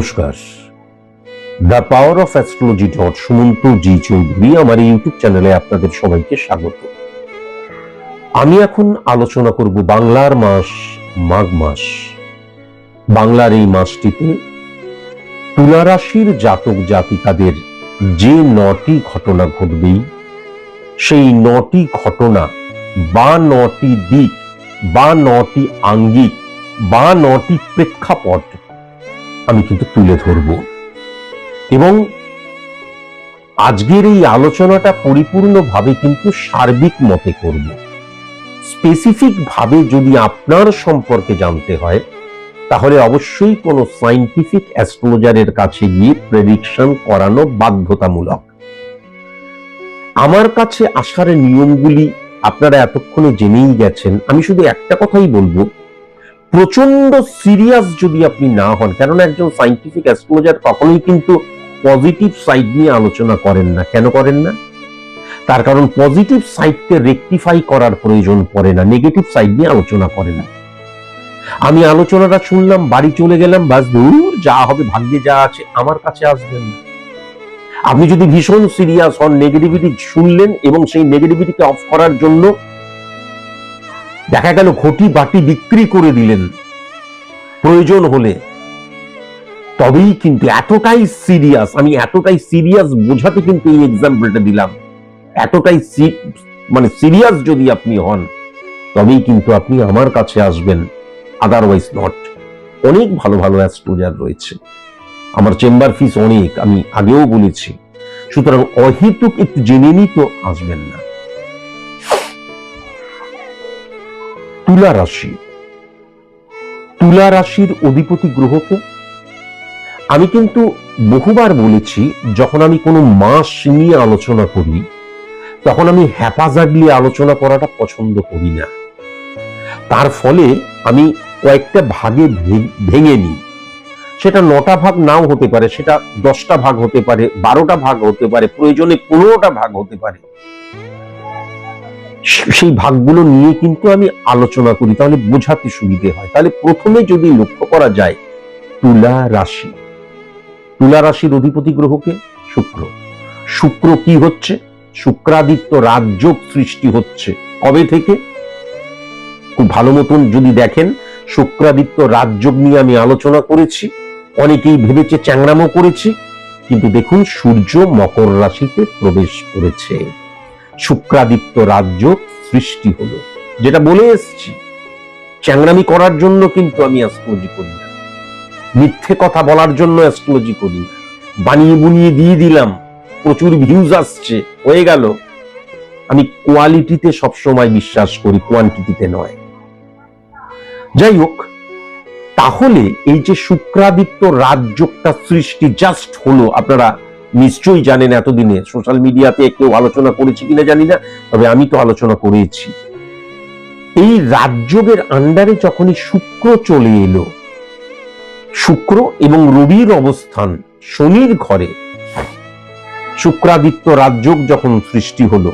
নমস্কার। The power of astrology Sumanta ji Chowdhury আমার YouTube চ্যানেলে আপনাদের সবাইকে স্বাগত। আমি এখন আলোচনা করব বাংলার মাস মাঘ মাস। বাংলার এই মাসটিতে তুলা রাশির জাতক জাতিকাদের যে 9টি ঘটনা ঘটবেই, সেই 9টি ঘটনা বা 9টি দিক বা 9টি আঙ্গিক বা 9টি প্রেক্ষাপট আমি কিন্তু তুলে ধরব এবং আজকের এই আলোচনাটা পরিপূর্ণভাবে কিন্তু সার্বিক মতে করব। স্পেসিফিক ভাবে যদি আপনার সম্পর্কে জানতে হয় তাহলে অবশ্যই কোনো সায়েন্টিফিক অ্যাস্ট্রোলজারের কাছে গিয়ে প্রেডিকশন করানো বাধ্যতামূলক। আমার কাছে আসার নিয়মগুলি আপনারা এতক্ষণে জেনেই গেছেন। আমি শুধু একটা কথাই বলবো, প্রচন্ড সিরিয়াস যদি আপনি না হন, কেননা একজন সায়েন্টিফিক অ্যাস্ট্রোলজার কখনোই কিন্তু পজিটিভ সাইড নিয়ে আলোচনা করেন না। কেন করেন না? তার কারণ পজিটিভ সাইডকে রেকটিফাই করার প্রয়োজন পড়ে না, নেগেটিভ সাইড নিয়ে আলোচনা করে না। আমি আলোচনাটা শুনলাম, বাড়ি চলে গেলাম, বাস দূর যা হবে ভাগ্যে যা আছে, আমার কাছে আসবেন না। আপনি যদি ভীষণ সিরিয়াস হন, নেগেটিভিটি শুনলেন এবং সেই নেগেটিভিটিকে অফ করার জন্য দেখা গেল ঘটি বাটি বিক্রি করে দিলেন প্রয়োজন হলে, তবেই কিন্তু এতটাই সিরিয়াস, আমি এতটাই সিরিয়াস বোঝাতে কিন্তু এই এক্সাম্পলটা দিলাম। এতটাই সিরিয়াস যদি আপনি হন তবেই কিন্তু আপনি আমার কাছে আসবেন, আদারওয়াইজ নট। অনেক ভালো ভালো অ্যাস্ট্রোলজার রয়েছে, আমার চেম্বার ফিস অনেক, আমি আগেও বলেছি। সুতরাং অহেতুক একটু জেনে নি তো আসবেন না। তুলা রাশি, তুলা রাশির অধিপতি গ্রহকে আমি কিন্তু বহুবার বলেছি, যখন আমি কোনো মাস নিয়ে আলোচনা করি তখন আমি হ্যাপাজার্ডলি আলোচনা করাটা পছন্দ করি না। তার ফলে আমি কয়েকটা ভাগে ভেঙে নিই। সেটা 9টা ভাগ নাও হতে পারে, সেটা 10টা ভাগ হতে পারে, 12টা ভাগ হতে পারে, প্রয়োজনে 15টা ভাগ হতে পারে। সেই ভাগগুলো নিয়ে কিন্তু আমি আলোচনা করি, তাহলে বোঝাতে সুবিধে হয়। তাহলে প্রথমে যদি লক্ষ্য করা যায়, তুলা রাশি, তুলা রাশির অধিপতি গ্রহকে শুক্র। শুক্র কি হচ্ছে? শুক্রাদিত্য রাজযোগ সৃষ্টি হচ্ছে। কবে থেকে? খুব ভালো মতন যদি দেখেন, শুক্রাদিত্য রাজযোগ নিয়ে আমি আলোচনা করেছি, অনেকেই ভেবেছে চ্যাংরামো করেছি, কিন্তু দেখুন সূর্য মকর রাশিতে প্রবেশ করেছে, শুক্রাদিত্য রাজযোগ সৃষ্টি হলো। যেটা বলে এসছি, চ্যাংরামি করার জন্য কিন্তু আমি অ্যাস্ট্রোলজি করি না, মিথ্যে কথা বলার জন্য অ্যাস্ট্রোলজি করি না। বানিয়ে বুনিয়ে দিয়ে দিলাম, প্রচুর ভিউজ আসছে, হয়ে গেল। আমি কোয়ালিটিতে সবসময় বিশ্বাস করি, কোয়ান্টিটিতে নয়। যাই হোক, তাহলে এই যে শুক্রাদিত্য রাজযোগটা সৃষ্টি জাস্ট হলো, আপনারা নিশ্চয়ই জানেন, এতদিনে সোশ্যাল মিডিয়াতে কেউ আলোচনা করেছে কিনা জানি না, তবে আমি তো আলোচনা করেছি। এই রাজযোগের আন্ডারে যখনই শুক্র চলে এলো, শুক্র এবং রবির অবস্থান শনির ঘরে, শুক্রাদিত্য রাজযোগ যখন সৃষ্টি হলো,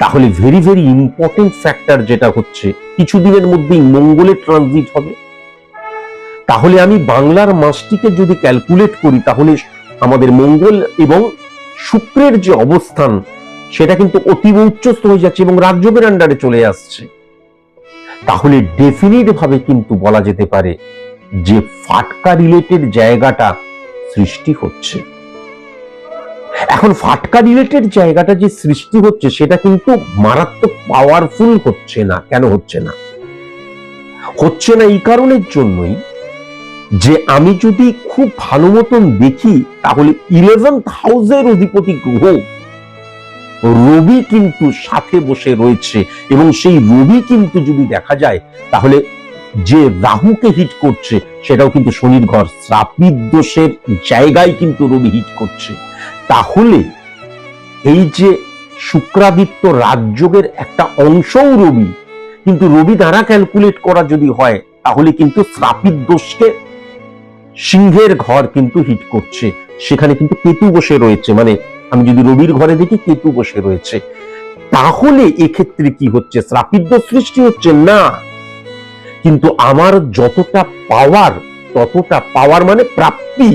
তাহলে ভেরি ভেরি ইম্পর্টেন্ট ফ্যাক্টর যেটা হচ্ছে, কিছুদিনের মধ্যেই মঙ্গলের ট্রানজিট হবে। তাহলে আমি বাংলার মাসটিকে যদি ক্যালকুলেট করি, তাহলে আমাদের মঙ্গল এবং শুক্রের যে অবস্থান সেটা কিন্তু অতীব উচ্চস্থ হয়ে যাচ্ছে এবং রাজযোগের আন্ডারে চলে আসছে। তাহলে ডেফিনিট ভাবে কিন্তু বলা যেতে পারে যে ফাটকা রিলেটেড জায়গাটা সৃষ্টি হচ্ছে। এখন ফাটকা রিলেটেড জায়গাটা যে সৃষ্টি হচ্ছে সেটা কিন্তু মারাত্মক পাওয়ারফুল হচ্ছে না। কেন হচ্ছে না? হচ্ছে না এই কারণের জন্যই যে আমি যদি খুব ভালো মতন দেখি, তাহলে 11th হাউসের অধিপতি গ্রহ রবি কিন্তু সাথে বসে রয়েছে, এবং সেই রবি কিন্তু যদি দেখা যায় তাহলে যে রাহুকে হিট করছে সেটাও কিন্তু শনির ঘর, শ্রাপিত দোষের জায়গায় কিন্তু রবি হিট করছে। তাহলে এই যে শুক্রাদিত্য রাজযোগের একটা অংশও রবি, কিন্তু রবি দ্বারা ক্যালকুলেট করা যদি হয় তাহলে কিন্তু শ্রাপিত দোষকে সিংহের ঘর কিন্তু হিট করছে, সেখানে কিন্তু কেতু বসে রয়েছে। মানে আমি যদি রবির ঘরে দেখি কেতু বসে রয়েছে, তাহলে এক্ষেত্রে কি হচ্ছে? শ্রাপিত দোষ সৃষ্টি হচ্ছে না, কিন্তু আমার যতটা পাওয়ার ততটা পাওয়ার মানে প্রাপ্তি,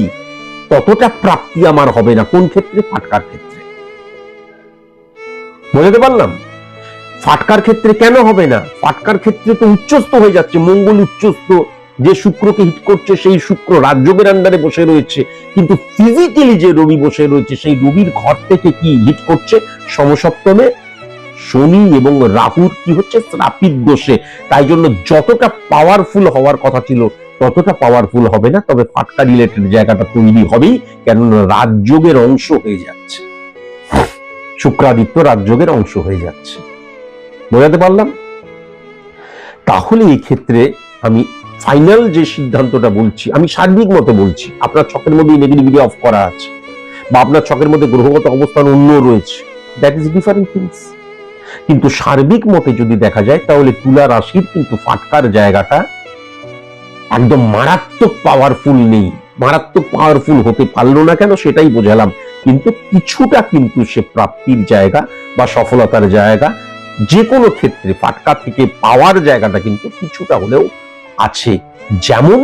ততটা প্রাপ্তি আমার হবে না। কোন ক্ষেত্রে? ফাটকার ক্ষেত্রে। বুঝতে পারলাম? ফাটকার ক্ষেত্রে কেন হবে না? ফাটকার ক্ষেত্রে তো উচ্চস্থ হয়ে যাচ্ছে, মঙ্গল উচ্চস্থ, যে শুক্রকে হিট করছে সেই শুক্র রাজযোগের আন্ডারে বসে রয়েছে, কিন্তু ফিজিক্যালি যে রবি বসে রয়েছে সেই রবির ঘর থেকে কি হিট করছে? সমসপ্তমে শনি এবং রাহুর কি হচ্ছে? শ্রাপিত দোষে। তাই জন্য যতটা পাওয়ারফুল হওয়ার কথা ছিল ততটা পাওয়ারফুল হবে না, তবে ফাটকা রিলেটেড জায়গাটা তৈরি হবেই, কেননা রাজযোগের অংশ হয়ে যাচ্ছে, শুক্রাদিত্য রাজযোগের অংশ হয়ে যাচ্ছে। বোঝাতে পারলাম? তাহলে এই ক্ষেত্রে আমি ফাইনাল যে সিদ্ধান্তটা বলছি, আমি সার্বিক মতে বলছি, আপনার ছকের মধ্যে নেগেটিভিটি অফ করা আছে বা আপনার ছকের মধ্যে গ্রহগত অবস্থান অন্য রয়েছে, দ্যাট ইজ ডিফারেন্ট থিংস। কিন্তু সার্বিক মতে যদি দেখা যায় তাহলে তুলা রাশির কিন্তু ফাটকার জায়গাটা একদম মারাত্মক পাওয়ারফুল নেই। মারাত্মক পাওয়ারফুল হতে পারলো না কেন সেটাই বোঝালাম, কিন্তু কিছুটা কিন্তু সে প্রাপ্তির জায়গা বা সফলতার জায়গা, যে কোনো ক্ষেত্রে ফাটকা থেকে পাওয়ার জায়গাটা কিন্তু কিছুটা হলেও আছে, যেমন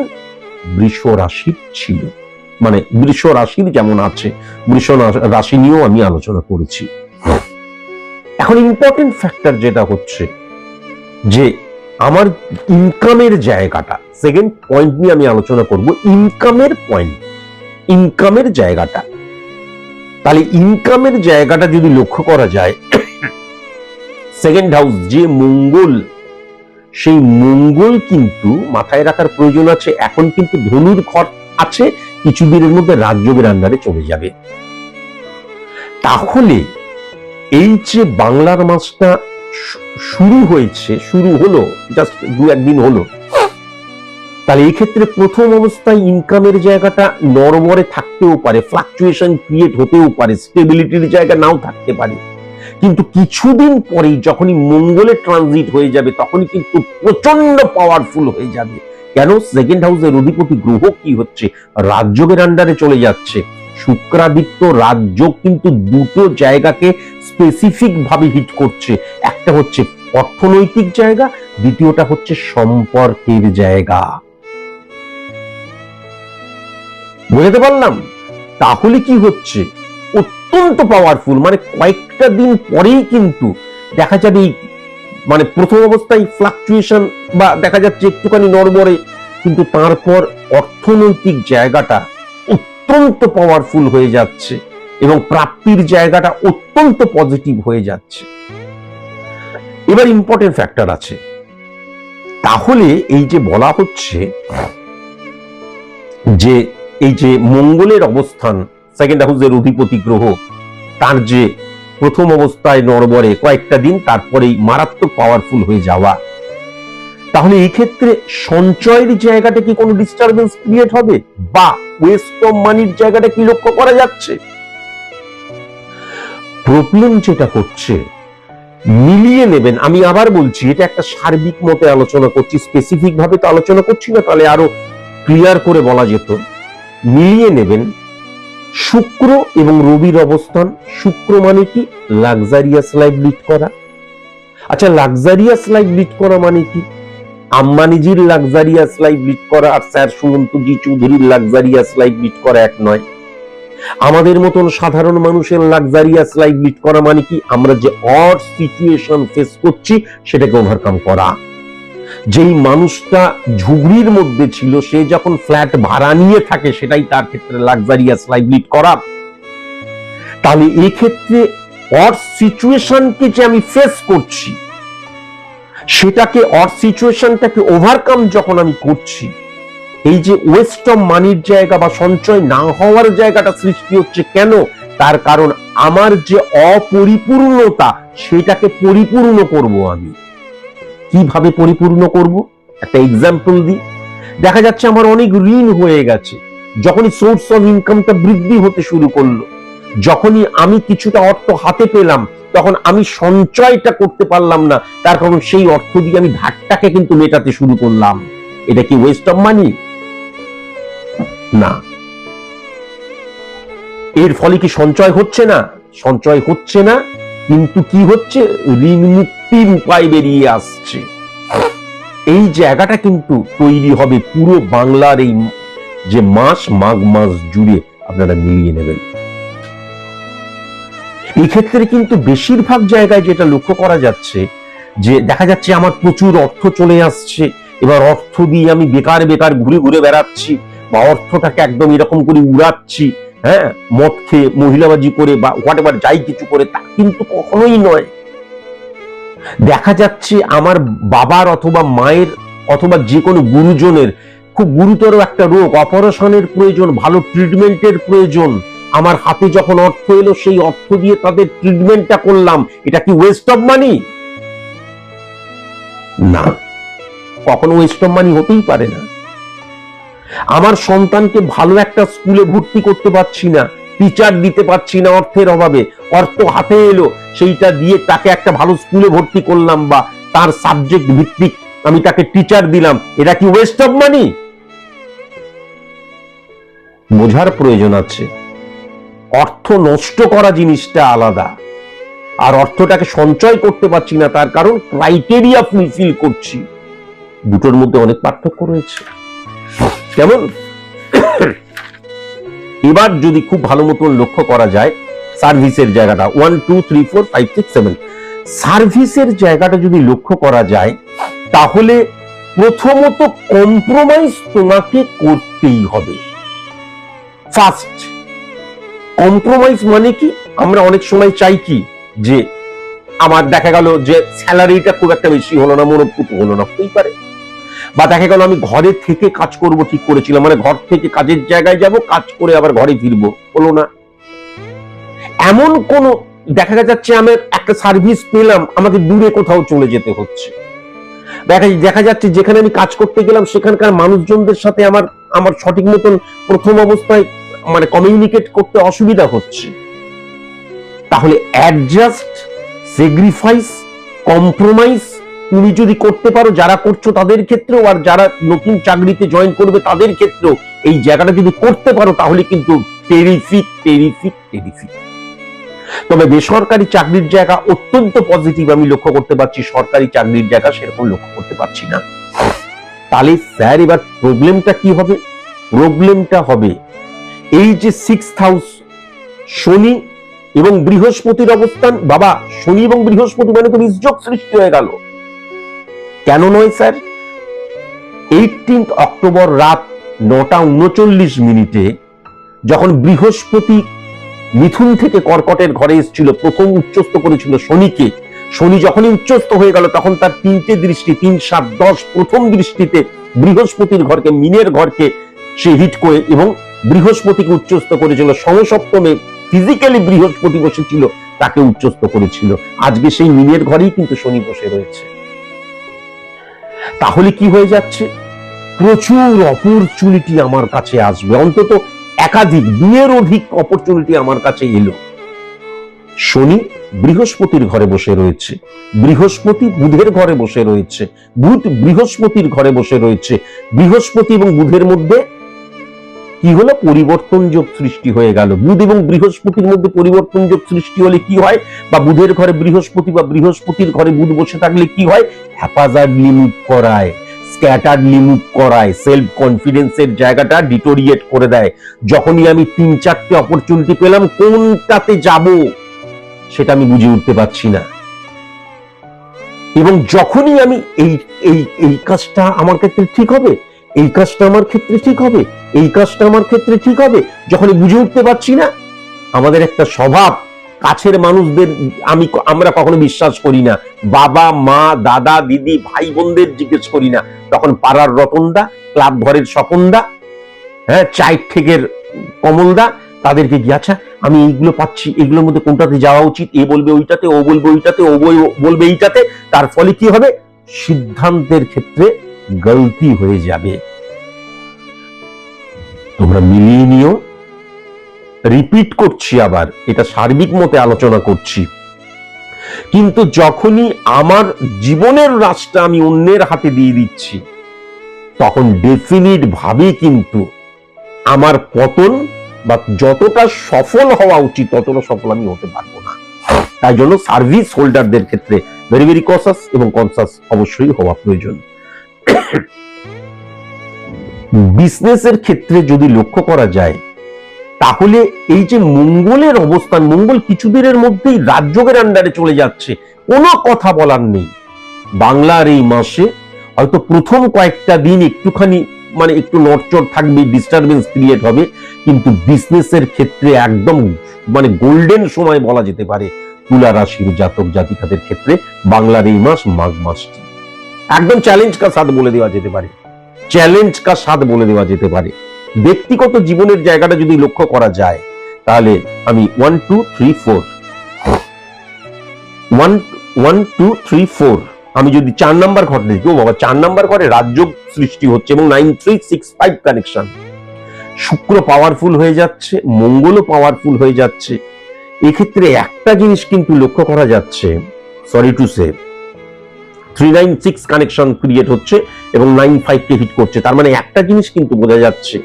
বৃষ রাশির ছিল, মানে বৃষ রাশির যেমন আছে, বৃষ রাশি নিয়েও আমি আলোচনা করেছি। এখন ইম্পর্টেন্ট ফ্যাক্টর যেটা হচ্ছে যে আমার ইনকামের জায়গাটা, সেকেন্ড পয়েন্ট নিয়ে আমি আলোচনা করব, ইনকামের পয়েন্ট, ইনকামের জায়গাটা। তাহলে ইনকামের জায়গাটা যদি লক্ষ্য করা যায়, সেকেন্ড হাউস যে মঙ্গল, সেই মঙ্গল কিন্তু মাথায় রাখার প্রয়োজন আছে, এখন কিন্তু ধনুর ঘর আছে, কিছুদিনের মধ্যে রাজযোগের আন্ডারে চলে যাবে। তাহলে এই যে বাংলার মাসটা শুরু হয়েছে, শুরু হলো জাস্ট 2-1 দিন হলো, তাহলে এই ক্ষেত্রে প্রথম অবস্থায় ইনকামের জায়গাটা নড়বড়ে থাকতেও পারে, ফ্লাকচুয়েশন ক্রিয়েট হতেও পারে, স্টেবিলিটির জায়গা নাও থাকতে পারে, কিন্তু কিছুদিন পরেই যখনই মঙ্গলের ট্রানজিট হয়ে যাবে তখনই কিন্তু প্রচন্ড পাওয়ারফুল হয়ে যাবে। কেন? সেকেন্ড হাউসের অধিপতি গ্রহ কি হচ্ছে? রাজযোগের আন্ডারে চলে যাচ্ছে। শুক্রাদিত্য রাজযোগ কিন্তু দুটো জায়গাকে স্পেসিফিক ভাবে হিট করছে, একটা হচ্ছে অর্থনৈতিক জায়গা, দ্বিতীয়টা হচ্ছে সম্পর্কের জায়গা। বুঝতে পারলাম? তাহলে কি হচ্ছে? অত্যন্ত পাওয়ারফুল, মানে কয়েকটা দিন পরেই কিন্তু দেখা যাবে মানে প্রথম অবস্থায় ফ্লাকচুয়েশন বা দেখা যাচ্ছে একটুখানি নড়বড়ে, কিন্তু তারপর অর্থনৈতিক জায়গাটা অত্যন্ত পাওয়ারফুল হয়ে যাচ্ছে এবং প্রাপ্তির জায়গাটা অত্যন্ত পজিটিভ হয়ে যাচ্ছে। এবার ইম্পর্টেন্ট ফ্যাক্টর আছে। তাহলে এই যে বলা হচ্ছে যে এই যে মঙ্গলের অবস্থান, সেকেন্ড হাউসের অধিপতি গ্রহ, তার যে প্রথম অবস্থায় নড়বড়ে কয়েকটা দিন তারপরেই মারাত্মক পাওয়ারফুল হয়ে যাওয়া, তাহলে এই ক্ষেত্রে সঞ্চয়ের জায়গাটা কি কোনো ডিস্টারবেন্স ক্রিয়েট হবে বা ওয়েস্ট অফ মানির জায়গাটা কি লক্ষ্য করা যাচ্ছে? প্রবলেম যেটা হচ্ছে, মিলিয়ে নেবেন, আমি আবার বলছি এটা একটা সার্বিক মতে আলোচনা করছি, স্পেসিফিক ভাবে তো আলোচনা করছি না, তাহলে আরো ক্লিয়ার করে বলা যেত। মিলিয়ে নেবেন শুক্র এবং রবির অবস্থান। শুক্র মানে কি? লাক্সারিয়াস লাইফ লিড করা। আচ্ছা, লাক্সারিয়াস লাইফ লিড করা মানে কি? আম্বানিজির লাক্সারিয়াস লাইফ লিড করা আর স্যার সুমন্তজি চৌধুরীর লাক্সারিয়াস লাইফ লিড করা এক নয়। আমাদের মতন সাধারণ মানুষের লাক্সারিয়াস লাইফ লিড করা মানে কি? আমরা যে অড সিচুয়েশন ফেস করছি সেটাকে ওভারকাম করা। যেই মানুষটা ঝুগড়ির মধ্যে ছিল সে যখন ফ্ল্যাট ভাড়া নিয়ে থাকে সেটাই তার ক্ষেত্রে লাক্সারিয়াস লাইফ লিড করা। তাহলে এই ক্ষেত্রে অড সিচুয়েশনকে যে আমি ফেস করছি, সেটাকে অড সিচুয়েশনটাকে ওভারকাম যখন আমি করছি, এই যে ওয়েস্ট অফ মানির জায়গা বা সঞ্চয় না হওয়ার জায়গাটা সৃষ্টি হচ্ছে কেন? তার কারণ আমার যে অপরিপূর্ণতা সেটাকে পরিপূর্ণ করব। আমি কিভাবে পরিপূর্ণ করব? একটা এক্সাম্পল দিই। দেখা যাচ্ছে আমার অনেক ঋণ হয়ে গেছে, যখনই সোর্স অফ ইনকামটা বৃদ্ধি হতে শুরু করলো, যখনই আমি কিছুটা অর্থ হাতে পেলাম, তখন আমি সঞ্চয়টা করতে পারলাম না, তার কারণ সেই অর্থ দিয়ে আমি ধারটাকে কিন্তু মেটাতে শুরু করলাম। এটা কি ওয়েস্ট অফ মানি? না। এর ফলে কি সঞ্চয় হচ্ছে না? সঞ্চয় হচ্ছে না, কিন্তু কি হচ্ছে? ঋণ মুক্তির উপায় বেরিয়ে আসছে। এই জায়গাটা কিন্তু তৈরি হবে পুরো বাংলার এই যে মাঘ মাস জুড়ে আপনারা মিলিয়ে নেবেন। এই ক্ষেত্রে কিন্তু বেশিরভাগ জায়গায় যেটা লক্ষ্য করা যাচ্ছে, যে দেখা যাচ্ছে আমার প্রচুর অর্থ চলে আসছে, এবার অর্থ দিয়ে আমি বেকার বেকার ঘুরে ঘুরে বেড়াচ্ছি, বা অর্থটাকে একদম এরকম করে উড়াচ্ছি, হ্যাঁ, মদ খেয়ে মহিলাবাজি করে বা হোয়াট এভার যাই কিছু করে, তা কিন্তু কখনোই নয়। দেখা যাচ্ছে আমার বাবার অথবা মায়ের অথবা যে কোনো গুরুজনের খুব গুরুতর একটা রোগ, অপারেশনের প্রয়োজন, ভালো ট্রিটমেন্টের প্রয়োজন, আমার হাতে যখন অর্থ এলো সেই অর্থ দিয়ে তাদের ট্রিটমেন্টটা করলাম, এটা কি ওয়েস্ট অফ মানি? না, কখনো ওয়েস্ট অফ মানি হতেই পারে না। আমার সন্তানকে ভালো একটা স্কুলে ভর্তি করতে পারছি না, টিচার দিতে পারছি না অর্থের অভাবে, অর্থ হাতে এলো, সেইটা দিয়ে তাকে একটা ভালো স্কুলে ভর্তি করলাম বা তার সাবজেক্ট ভিত্তিক আমি তাকে টিচার দিলাম, এটা কি ওয়েস্ট অফ মানি? বোঝার প্রয়োজন আছে। অর্থ নষ্ট করা জিনিসটা আলাদা, আর অর্থটাকে সঞ্চয় করতে পারছি না তার কারণ ক্রাইটেরিয়া ফুলফিল করছি, দুটোর মধ্যে অনেক পার্থক্য রয়েছে। কেমন? এবার যদি খুব ভালো মতন লক্ষ্য করা যায় সার্ভিসের জায়গাটা, 1 2 3 4 5 6 7, সার্ভিসের জায়গাটা যদি লক্ষ্য করা যায়, তাহলে প্রথমত কম্প্রোমাইজ তোমাকে করতেই হবে। ফার্স্ট কম্প্রোমাইজ মানে কি, আমরা অনেক সময় চাই কি, যে আমার দেখা গেল যে স্যালারিটা খুব একটা বেশি হলো না, মনোপুত হলো না, হতেই পারে, বা দেখা গেল আমি ঘরে থেকে কাজ করব ঠিক করেছিলাম, মানে ঘর থেকে কাজের জায়গায় যাব, কাজ করে আবার ঘরে ফিরবো, হলো না। এমন কোন দেখা যাচ্ছে আমি একটা সার্ভিস পেলাম, আমাকে দূরে কোথাও চলে যেতে হচ্ছে, দেখা যাচ্ছে যেখানে আমি কাজ করতে গেলাম সেখানকার মানুষজনদের সাথে আমার সঠিক মতন প্রথম অবস্থায় মানে কমিউনিকেট করতে অসুবিধা হচ্ছে, তাহলে অ্যাডজাস্ট, স্যাক্রিফাইস, কম্প্রোমাইজ তুমি যদি করতে পারো, যারা করছো তাদের ক্ষেত্রেও আর যারা নতুন চাকরিতে জয়েন করবে তাদের ক্ষেত্রেও এই জায়গাটা যদি করতে পারো, তাহলে কিন্তু টেরিফিক টেরিফিক টেরিফিক। তবে বেসরকারি চাকরির জায়গা অত্যন্ত পজিটিভ আমি লক্ষ্য করতে পারছি, সরকারি চাকরির জায়গা সেরকম লক্ষ্য করতে পারছি না। তাহলে স্যার এবার প্রবলেমটা কি হবে? প্রবলেমটা হবে এই যে 6th হাউস, শনি এবং বৃহস্পতির অবস্থান। বাবা, শনি এবং বৃহস্পতি মানে তো নির্যোগ সৃষ্টি হয়ে গেল। কেন নয় স্যার? 18 অক্টোবর রাত 9:39 যখন বৃহস্পতি মিথুন থেকে কর্কটের ঘরে এসেছিল, প্রথম উচ্চস্থ করেছিল শনিকে, শনি যখনই উচ্চস্থ হয়ে গেল তখন তার 3টে দৃষ্টি, 3 7 10, প্রথম দৃষ্টিতে বৃহস্পতির ঘরকে, মিনের ঘরকে সে হিট করে এবং বৃহস্পতিকে উচ্চস্থ করেছিল। সমসপ্তমে ফিজিক্যালি বৃহস্পতি বসেছিল, তাকে উচ্চস্থ করেছিল। আজকে সেই মিনের ঘরেই কিন্তু শনি বসে রয়েছে। তাহলে কি হয়ে যাচ্ছে? প্রচুর অপরচুনিটি আমার কাছে আসবে, অন্তত একাধিক, 2-এর অধিক অপরচুনিটি আমার কাছে এলো। শনি বৃহস্পতির ঘরে বসে রয়েছে, বৃহস্পতি বুধের ঘরে বসে রয়েছে, বুধ বৃহস্পতির ঘরে বসে রয়েছে। বৃহস্পতি এবং বুধের মধ্যে কি হলো? পরিবর্তন যোগ সৃষ্টি হয়ে গেল। বুধ এবং বৃহস্পতির মধ্যে পরিবর্তন যোগ সৃষ্টি হলে কি হয়, বা বুধের ঘরে বৃহস্পতি বা বৃহস্পতির ঘরে বুধ বসে থাকলে কি হয়? হ্যাপাজার্ডলি মুভ করায়, স্ক্যাটার্ডলি মুভ করায়, সেলফ কনফিডেন্সের জায়গাটা ডিটোরিয়েট করে দেয়। যখনই আমি 3-4টে অপরচুনিটি পেলাম, কোনটাতে যাব সেটা আমি বুঝে উঠতে পারছি না, এবং যখনই আমি এই কাজটা আমার ক্ষেত্রে ঠিক হবে, এই কাজটা আমার ক্ষেত্রে ঠিক হবে, এই কাজটা আমার ক্ষেত্রে ঠিক হবে, যখনই বুঝে উঠতে পারছি না, আমাদের একটা স্বভাব, কাছের মানুষদের আমরা কখনো বিশ্বাস করি না, বাবা মা দাদা দিদি ভাই বোনদের জিজ্ঞেস করি না, তখন পাড়ার রতনদা, ক্লাব ঘরের স্বপনদা, হ্যাঁ, চায়ের ঠেকের কমলদা, তাদেরকে গিয়ে আচ্ছা আমি এইগুলো পাচ্ছি, এগুলোর মধ্যে কোনটাতে যাওয়া উচিত, এ বলবে ওইটাতে, ও বলবে ওইটাতে, ও বলবে এইটাতে, তার ফলে কি হবে? সিদ্ধান্তের ক্ষেত্রে গলতি হয়ে যাবে। তোমরা মিলিয়ে নিও। রিপিট করছি, আবার এটা সার্বিক মতে আলোচনা করছি, কিন্তু যখনই আমার জীবনের রাশটা আমি অন্যের হাতে দিয়ে দিচ্ছি, তখন ডেফিনিট ভাবে কিন্তু আমার পতন, বা যতটা সফল হওয়া উচিত ততটা সফল আমি হতে পারবো না। তাই জন্য সার্ভিস হোল্ডারদের ক্ষেত্রে ভেরি ভেরি কনসাস এবং কনসাস অবশ্যই হওয়া প্রয়োজন। বিজনেসের ক্ষেত্রে যদি লক্ষ্য করা যায়, তাহলে এই যে মঙ্গলের অবস্থান, মঙ্গল কিছুদিনের মধ্যেই রাজযোগের আন্ডারে চলে যাচ্ছে, কোনো কথা বলার নেই। বাংলার এই মাসে হয়তো প্রথম কয়েকটা দিন একটুখানি একটু নড়চড় থাকবে, ডিস্টারবেন্স ক্রিয়েট হবে, কিন্তু বিজনেসের ক্ষেত্রে একদম গোল্ডেন সময় বলা যেতে পারে তুলা রাশির জাতক জাতিকাদের ক্ষেত্রে। বাংলার এই মাস, মাঘ মাসটি একদম চ্যালেঞ্জ কা সাথ বলে দেওয়া যেতে পারে, চ্যালেঞ্জ কা সাথ বলে দেওয়া যেতে পারে। ব্যক্তিগত জীবনের জায়গাটা যদি লক্ষ্য করা যায়, তাহলে আমি 1 2 3 4 আমি যদি 4 নাম্বার ঘর দেখি, ও বাবা 4 নাম্বার ঘরে রাজযোগ সৃষ্টি হচ্ছে এবং 9365 কানেকশন। শুক্র পাওয়ারফুল হয়ে যাচ্ছে, মঙ্গলও পাওয়ারফুল হয়ে যাচ্ছে। এক্ষেত্রে একটা জিনিস কিন্তু লক্ষ্য করা যাচ্ছে, sorry to say, 396 connection create হচ্ছে এবং 95 কে হিট করছে। তার মানে একটা জিনিস কিন্তু বোঝা যাচ্ছে,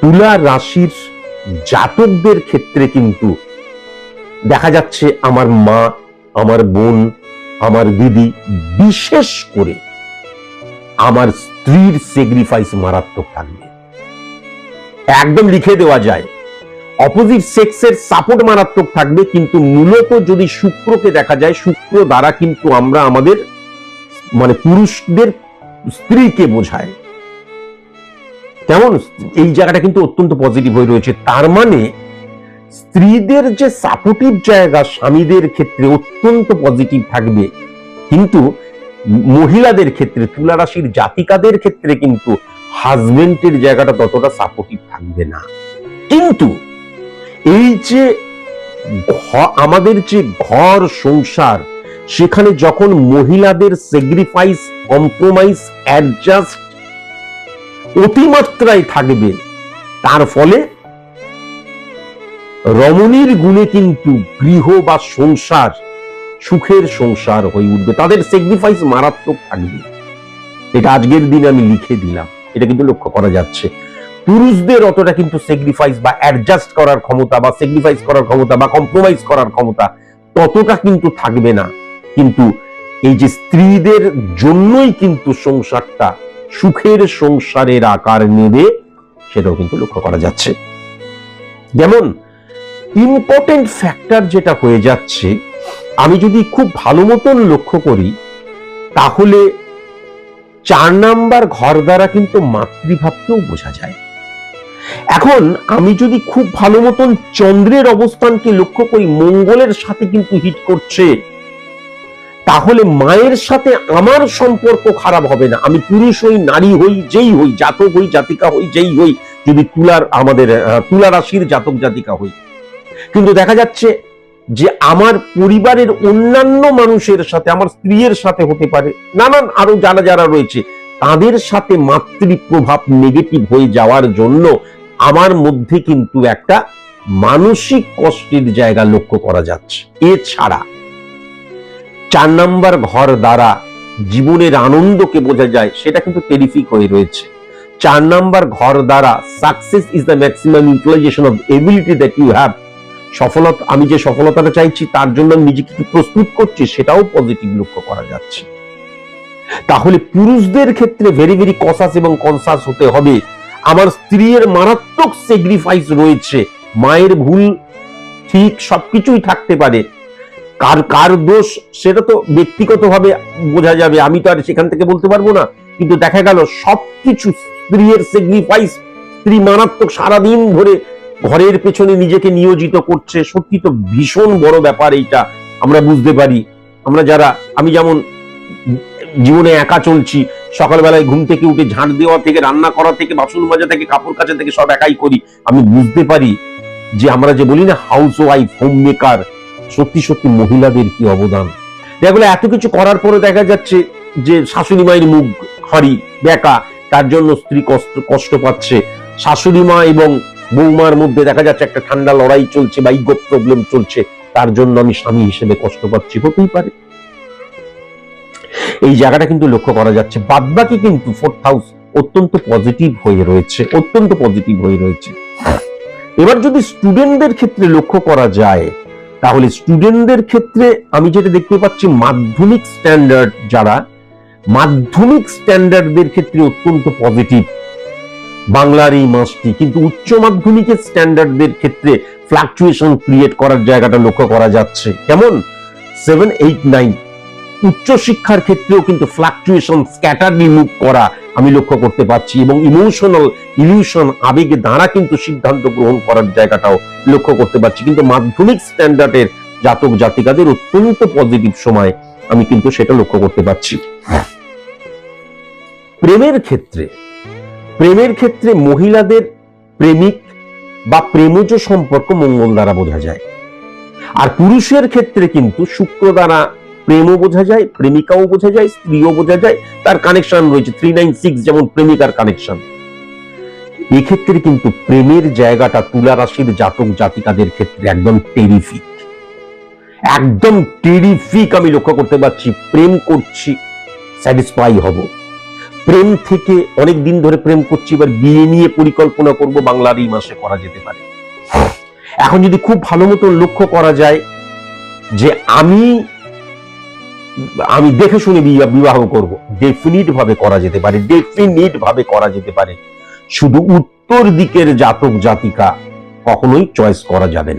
তুলা রাশির জাতকদের ক্ষেত্রে কিন্তু দেখা যাচ্ছে আমার মা, আমার বোন, আমার দিদি, বিশেষ করে আমার স্ত্রীর স্যাক্রিফাইস মারাত্মক থাকবে। একদম লিখে দেওয়া যায়, অপোজিট সেক্সের সাপোর্ট মারাত্মক থাকবে। কিন্তু মূলত যদি শুক্রকে দেখা যায়, শুক্র দ্বারা কিন্তু আমরা আমাদের পুরুষদের স্ত্রীকে বোঝায়। কেমন এই জায়গাটা কিন্তু অত্যন্ত পজিটিভ হয়ে রয়েছে। তার মানে স্ত্রীদের যে সাপোর্টিভ জায়গা স্বামীদের ক্ষেত্রে অত্যন্ত পজিটিভ থাকবে, কিন্তু মহিলাদের ক্ষেত্রে, তুলা রাশির জাতিকাদের ক্ষেত্রে কিন্তু হাজবেন্ডের জায়গাটা ততটা সাপোর্টিভ থাকবে না। কিন্তু এই যে আমাদের যে ঘর সংসার, সেখানে যখন মহিলাদের স্যাক্রিফাইস, কম্প্রোমাইজ, অ্যাডজাস্ট অতিমাত্রায় থাকবে, তার ফলে রমণীর গুণে কিন্তু গৃহ বা সংসার সুখের সংসার হয়ে উঠবে। তাদের স্যাক্রিফাইস মারাত্মক থাকবে। এটা আজকের দিনে আমি লিখে দিলাম, এটা কিন্তু লক্ষ্য করা যাচ্ছে। পুরুষদের অতটা কিন্তু স্যাক্রিফাইস বা অ্যাডজাস্ট করার ক্ষমতা বা স্যাক্রিফাইস করার ক্ষমতা বা কম্প্রোমাইজ করার ক্ষমতা ততটা কিন্তু থাকবে না। কিন্তু এই যে স্ত্রীদের জন্যই কিন্তু সংসারটা সুখের সংসারের আকার নেবে, সেটাও কিন্তু লক্ষ্য করা যাচ্ছে। যেমন ইম্পর্টেন্ট ফ্যাক্টর যেটা হয়ে যাচ্ছে, আমি যদি খুব ভালো মতন লক্ষ্য করি, তাহলে 4 নাম্বার ঘর দ্বারা কিন্তু মাতৃভাবকেও বোঝা যায়। এখন আমি যদি খুব ভালো মতন চন্দ্রের অবস্থানকে লক্ষ্য করি, মঙ্গলের সাথে কিন্তু হিট করছে, তাহলে মায়ের সাথে আমার সম্পর্ক খারাপ হবে না। আমি পুরুষ হই, নারী হই, যেই হই, জাতক হই, জাতিকা হই, যেই হই, যদি তুলা রাশির জাতক জাতিকা হই, কিন্তু দেখা যাচ্ছে যে আমার পরিবারের অন্যান্য মানুষের সাথে, আমার স্ত্রীর সাথে হতে পারে, নানান আরো যারা রয়েছে, তাদের সাথে মাতৃ প্রভাব নেগেটিভ হয়ে যাওয়ার জন্য আমার মধ্যে কিন্তু একটা মানসিক কষ্টের জায়গা লক্ষ্য করা যাচ্ছে। এছাড়া 4 নাম্বার ঘর দ্বারা জীবনের আনন্দকে বোঝা যায়, সেটা কিন্তু টেরিফিক হয়ে রয়েছে। 4 নাম্বার ঘর দ্বারা success is the maximum utilization of ability that you have. সফলতা, আমি যে সফলতাটা চাইছি তার জন্য নিজেকে প্রস্তুত করছি, সেটাও পজিটিভ লক্ষ্য করা যাচ্ছে। তাহলে পুরুষদের ক্ষেত্রে ভেরি ভেরি কসাস এবং কনসাস হতে হবে। আমার স্ত্রীর মারাত্মক স্যাক্রিফাইস রয়েছে, মায়ের ভুল ঠিক সবকিছুই থাকতে পারে, কার দোষ সেটা তো ব্যক্তিগতভাবে বোঝা যাবে, আমি তো আর সেখান থেকে বলতে পারবো না। কিন্তু দেখা গেল সবকিছু স্ত্রীর স্যাক্রিফাইস, স্ত্রী মারাত্মক সারাদিন ধরে ঘরের পেছনে নিজেকে নিয়োজিত করছে, সত্যি তো ভীষণ বড় ব্যাপার। এইটা আমরা বুঝতে পারি। আমরা যারা, আমি যেমন জীবনে একা চলছি, সকালবেলায় ঘুম থেকে উঠে ঝাঁট দেওয়া থেকে, রান্না করা থেকে, বাসন মাজা থেকে, কাপড় কাচা থেকে সব একাই করি। আমি বুঝতে পারি যে আমরা যে বলি না হাউস ওয়াইফ, হোম মেকার, সত্যি সত্যি মহিলাদের কি অবদান। এগুলো এত কিছু করার পরে দেখা যাচ্ছে যে শাশুড়ি মায়ের মুখ হারি বেকা, তার জন্য স্ত্রী কষ্ট পাচ্ছে। শাশুড়ি মা এবং বৌমার মধ্যে দেখা যাচ্ছে একটা ঠান্ডা লড়াই চলছে বা ইগো প্রবলেম চলছে, তার জন্য আমি স্বামী হিসেবে কষ্ট পাচ্ছি, হতেই পারে। এই জায়গাটা কিন্তু লক্ষ্য করা যাচ্ছে। বাদবাকি কিন্তু 4th হাউস অত্যন্ত পজিটিভ হয়ে রয়েছে, অত্যন্ত পজিটিভ হয়ে রয়েছে। এবার যদি স্টুডেন্টদের ক্ষেত্রে লক্ষ্য করা যায়, তাহলে স্টুডেন্টদের ক্ষেত্রে আমি যেটা দেখতে পাচ্ছি, মাধ্যমিক স্ট্যান্ডার্ড যারা, মাধ্যমিক স্ট্যান্ডার্ডদের ক্ষেত্রে অত্যন্ত পজিটিভ। বাংলার এই মাসটি কিন্তু উচ্চ মাধ্যমিকের স্ট্যান্ডার্ডদের ক্ষেত্রে ফ্লাকচুয়েশন ক্রিয়েট করার জায়গাটা লক্ষ্য করা যাচ্ছে। কেমন 7, 8, 9 উচ্চ শিক্ষার ক্ষেত্রেও কিন্তু ফ্লাকচুয়েশন স্ক্যাটারলি মুভ করা আমি লক্ষ্য করতে পারছি, এবং ইমোশনাল ইলিউশন আবেগে দ্বারা কিন্তু সিদ্ধান্ত গ্রহণ করার জায়গাটাও লক্ষ্য করতে পারছি। কিন্তু মাধ্যমিক স্ট্যান্ডার্ডের জাতক জাতিকাদের অত্যন্ত পজিটিভ সময় আমি কিন্তু সেটা লক্ষ্য করতে পারছি। প্রেমের ক্ষেত্রে মহিলাদের প্রেমিক বা প্রেমজ সম্পর্ক মঙ্গল দ্বারা বোঝা যায়, আর পুরুষের ক্ষেত্রে কিন্তু শুক্র দ্বারা প্রেমও বোঝা যায়, প্রেমিকাও বোঝা যায়, স্ত্রীও বোঝা যায়, তার কানেকশন রয়েছে 396 যেমন প্রেমিকার কানেকশন। এক্ষেত্রে কিন্তু প্রেমের জায়গাটা তুলা রাশির জাতক জাতিকাদের ক্ষেত্রে একদম টেরিফিক আমি লক্ষ্য করতে পারছি। প্রেম করছি, স্যাটিসফাই হব, প্রেম থেকে অনেক দিন ধরে প্রেম করছি, এবার বিয়ে নিয়ে পরিকল্পনা করব, বাংলার এই মাসে করা যেতে পারে। এখন যদি খুব ভালো মতো লক্ষ্য করা যায় যে আমি দেখে শুনে বিবাহ করব, ডেফিনিট ভাবে করা যেতে পারে। শুধু উত্তর দিকের জাতক জাতিকা কখনোই চয়েস করা যাবে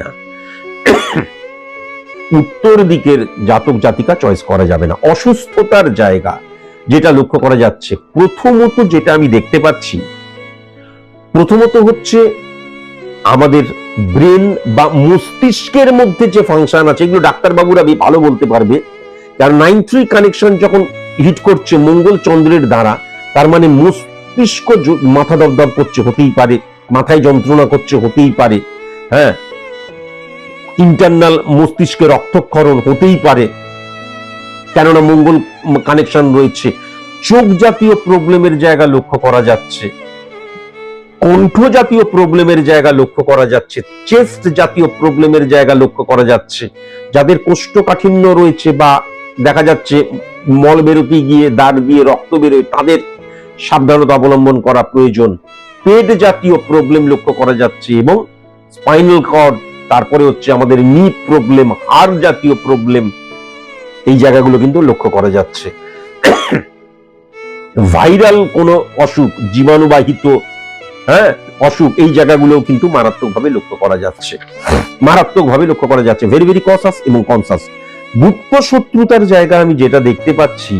না, অসুস্থতার জায়গা যেটা লক্ষ্য করা যাচ্ছে, প্রথমত যেটা আমি দেখতে পাচ্ছি, হচ্ছে আমাদের ব্রেন বা মস্তিষ্কের মধ্যে যে ফাংশন আছে, এগুলো ডাক্তারবাবুরা ভালো বলতে পারবে, কারণ 9-3 কানেকশন যখন হিট করছে মঙ্গল চন্দ্রের দ্বারা, তার মানে মস্তিষ্ক মাথা দপদপ করছে, হতেই পারে মাথায় যন্ত্রণা করছে, হতেই পারে, হ্যাঁ, ইন্টারনাল মস্তিষ্কে রক্তক্ষরণ হতেই পারে, কেননা মঙ্গল কানেকশন রয়েছে। চোখ জাতীয় প্রবলেমের জায়গা লক্ষ্য করা যাচ্ছে, কণ্ঠ জাতীয় প্রবলেমের জায়গা লক্ষ্য করা যাচ্ছে, চেস্ট জাতীয় প্রবলেমের জায়গা লক্ষ্য করা যাচ্ছে। যাদের কোষ্ঠকাঠিন্য রয়েছে বা দেখা যাচ্ছে মল বেরোতে গিয়ে দাঁত দিয়ে রক্ত বেরোয়, তাদের সাবধানতা অবলম্বন করা প্রয়োজন। পেট জাতীয় প্রবলেম লক্ষ্য করা যাচ্ছে, এবং স্পাইনাল কর্ড, তারপরে হচ্ছে আমাদের নি প্রবলেম, হাড় জাতীয় প্রবলেম, এই জায়গাগুলো কিন্তু লক্ষ্য করা যাচ্ছে। ভাইরাল কোন অসুখ, জীবাণুবাহিত অসুখ, এই জায়গাগুলো কিন্তু মারাত্মকভাবে লক্ষ্য করা যাচ্ছে। ভেরি ভেরি কসাস এবং কনসাস। গুপ্ত শত্রুতার জায়গা আমি যেটা দেখতে পাচ্ছি,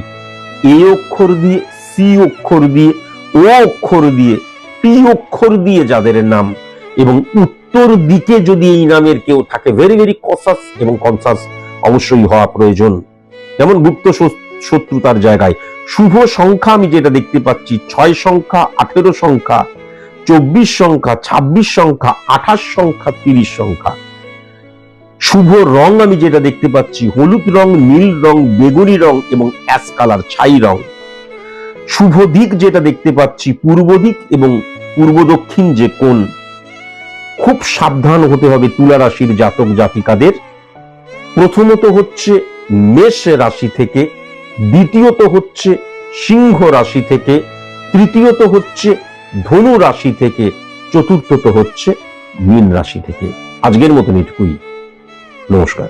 এ অক্ষর দিয়ে, সি অক্ষর দিয়ে, ও অক্ষর দিয়ে, পি অক্ষর দিয়ে যাদের নাম, এবং উত্তর দিকে যদি এই নামের কেউ থাকে, ভেরি ভেরি কসাস এবং কনসাস অবশ্যই হওয়া প্রয়োজন। যেমন গুপ্ত শত্রুতার জায়গায় শুভ সংখ্যা আমি যেটা দেখতে পাচ্ছি, 6 সংখ্যা, 18 সংখ্যা, 24 সংখ্যা, 26 সংখ্যা, 28 সংখ্যা, 30 সংখ্যা। শুভ রং আমি যেটা দেখতে পাচ্ছি, হলুদ রং, নীল রং, বেগুনি রং এবং অ্যাশ কালার, ছাই রং। শুভ দিক যেটা দেখতে পাচ্ছি, পূর্ব দিক এবং পূর্ব দক্ষিণ যে কোণ। খুব সাবধান হতে হবে তুলা রাশির জাতক জাতিকাদের। প্রথমত হচ্ছে মেষ রাশি থেকে, দ্বিতীয়ত হচ্ছে সিংহ রাশি থেকে, তৃতীয়ত হচ্ছে ধনু রাশি থেকে, চতুর্থত হচ্ছে মীন রাশি থেকে। আজকের মতন এটুকুই। নমস্কার।